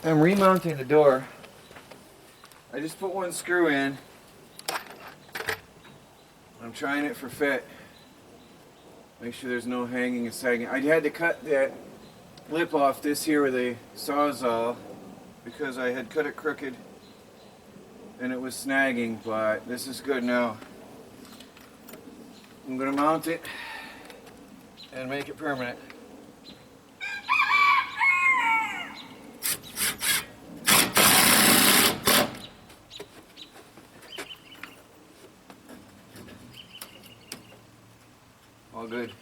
I'm remounting the door. I just put one screw in. I'm trying it for fit. Make sure there's no hanging and sagging. I had to cut that lip off this here with a Sawzall because I had cut it crooked and it was snagging, but this is good now. I'm going to mount it and make it permanent. All good.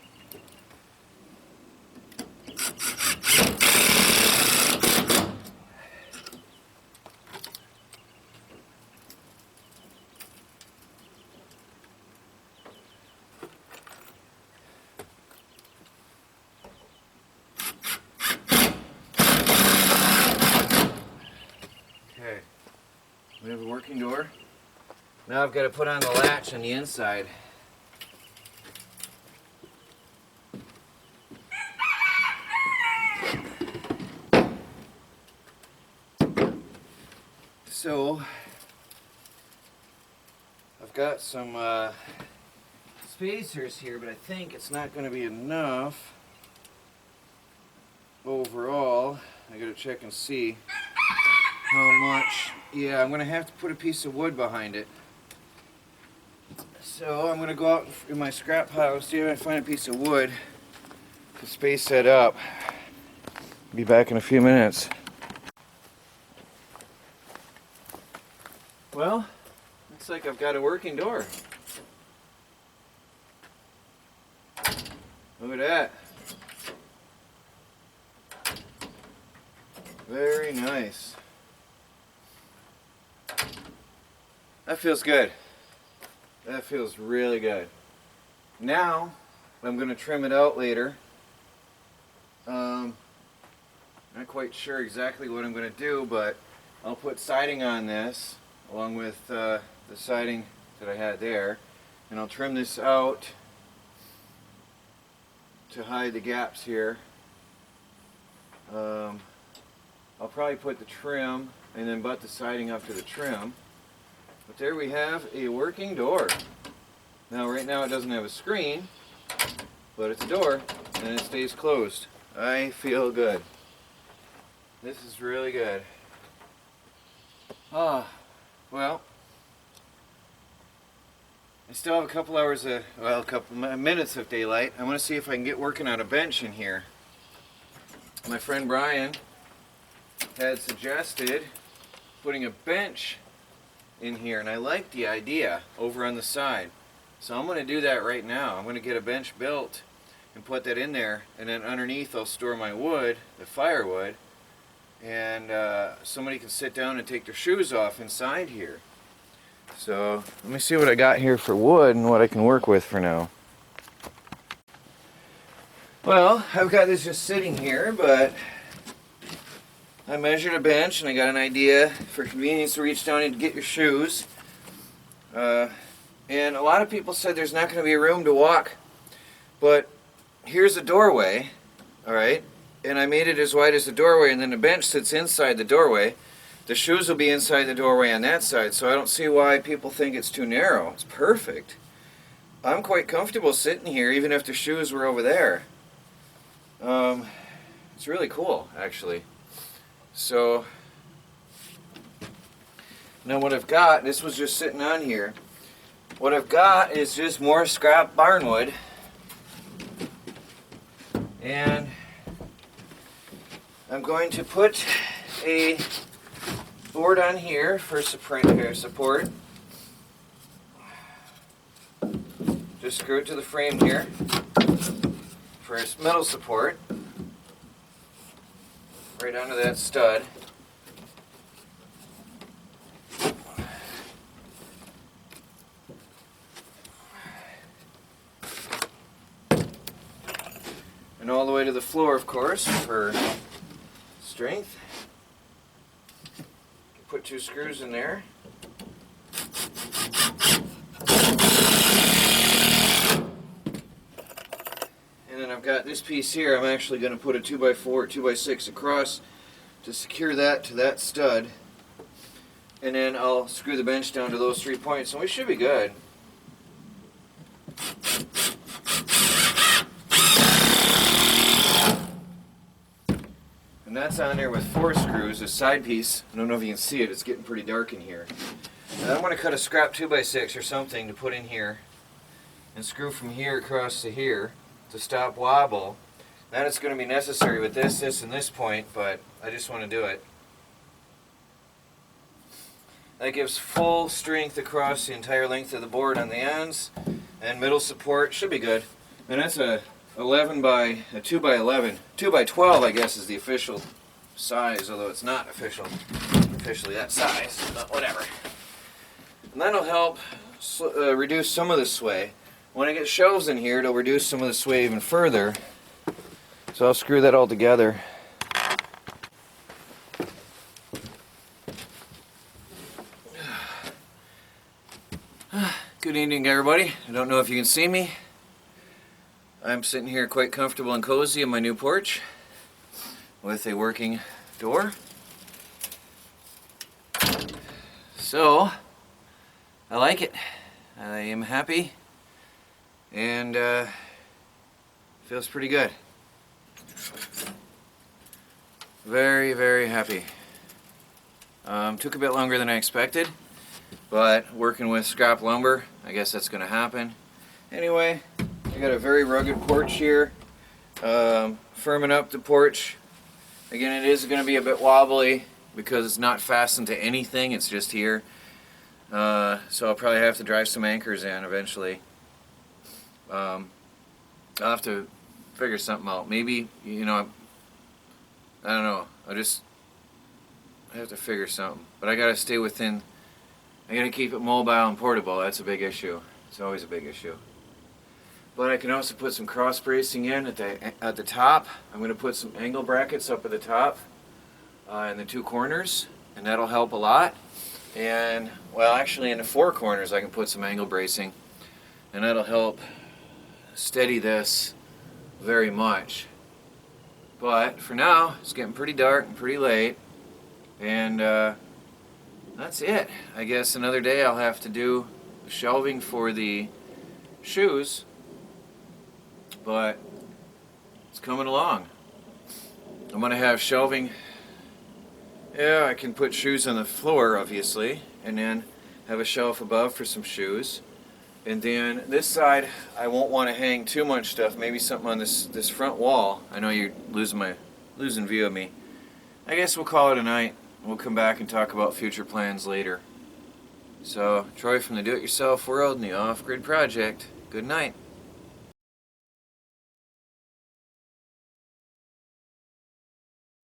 Okay, we have a working door. Now I've got to put on the latch on the inside. So, I've got some spacers here, but I think it's not going to be enough overall. I got to check and see how much. Yeah, I'm going to have to put a piece of wood behind it. So I'm going to go out in my scrap pile, see if I can find a piece of wood to space that up. Be back in a few minutes. Well, looks like I've got a working door. Look at that. Very nice. That feels good. That feels really good. Now, I'm going to trim it out later. Not quite sure exactly what I'm going to do, but I'll put siding on this along with the siding that I had there, and I'll trim this out to hide the gaps here. I'll probably put the trim and then butt the siding up to the trim. But there we have a working door. Now right now it doesn't have a screen, but it's a door and it stays closed. I feel good. This is really good. Well, I still have a couple hours of, well, a couple minutes of daylight. I want to see if I can get working on a bench in here. My friend Brian had suggested putting a bench in here, and I like the idea over on the side. So I'm going to do that right now. I'm going to get a bench built and put that in there, and then underneath I'll store my wood, the firewood, and somebody can sit down and take their shoes off inside here. So let me see what I got here for wood and what I can work with for now. Well, I've got this just sitting here, but I measured a bench and I got an idea for convenience to reach down and get your shoes. And a lot of people said there's not going to be room to walk, but here's a doorway, alright, and I made it as wide as the doorway, and then the bench sits inside the doorway. The shoes will be inside the doorway on that side, so I don't see why people think it's too narrow. It's perfect. I'm quite comfortable sitting here even if the shoes were over there. It's really cool, actually. So now what I've got, this was just sitting on here, what I've got is just more scrap barnwood, and I'm going to put a board on here for support. Just screw it to the frame here for its metal support, right onto that stud. And all the way to the floor, of course, for strength. Put 2 screws in there. And then I've got this piece here. I'm actually going to put a 2x4, 2x6 across to secure that to that stud, and then I'll screw the bench down to those 3 points, and we should be good. And that's on there with 4 screws, a side piece. I don't know if you can see it, it's getting pretty dark in here. And I'm going to cut a scrap 2x6 or something to put in here and screw from here across to here to stop wobble. That is going to be necessary with this, and this point, but I just want to do it. That gives full strength across the entire length of the board on the ends, and middle support should be good. And that's a 2 by 11, 2 by 12 I guess is the official size, although it's not officially that size, but whatever. And that'll help reduce some of the sway. When I get shelves in here, it'll reduce some of the sway even further. So I'll screw that all together. Good evening, everybody. I don't know if you can see me. I'm sitting here quite comfortable and cozy in my new porch with a working door. So, I like it. I am happy, and feels pretty good. Very, very happy. Took a bit longer than I expected, but working with scrap lumber, I guess that's going to happen. Anyway, I got a very rugged porch here. Firming up the porch. Again, it is going to be a bit wobbly because it's not fastened to anything, it's just here. So I'll probably have to drive some anchors in eventually. I'll have to figure something out. Maybe, you know, I don't know. I have to figure something. But I gotta stay within, I gotta keep it mobile and portable. That's a big issue. It's always a big issue. But I can also put some cross bracing in at the top. I'm gonna put some angle brackets up at the top in the 2 corners, and that'll help a lot. And, well, actually in the 4 corners I can put some angle bracing, and that'll help steady this very much. But for now, it's getting pretty dark and pretty late, and that's it. I guess another day I'll have to do shelving for the shoes, but it's coming along. I'm going to have shelving. Yeah, I can put shoes on the floor, obviously, and then have a shelf above for some shoes. And then this side, I won't want to hang too much stuff. Maybe something on this front wall. I know you're losing view of me. I guess we'll call it a night. We'll come back and talk about future plans later. So, Troy from the Do-It-Yourself World and the Off-Grid Project. Good night.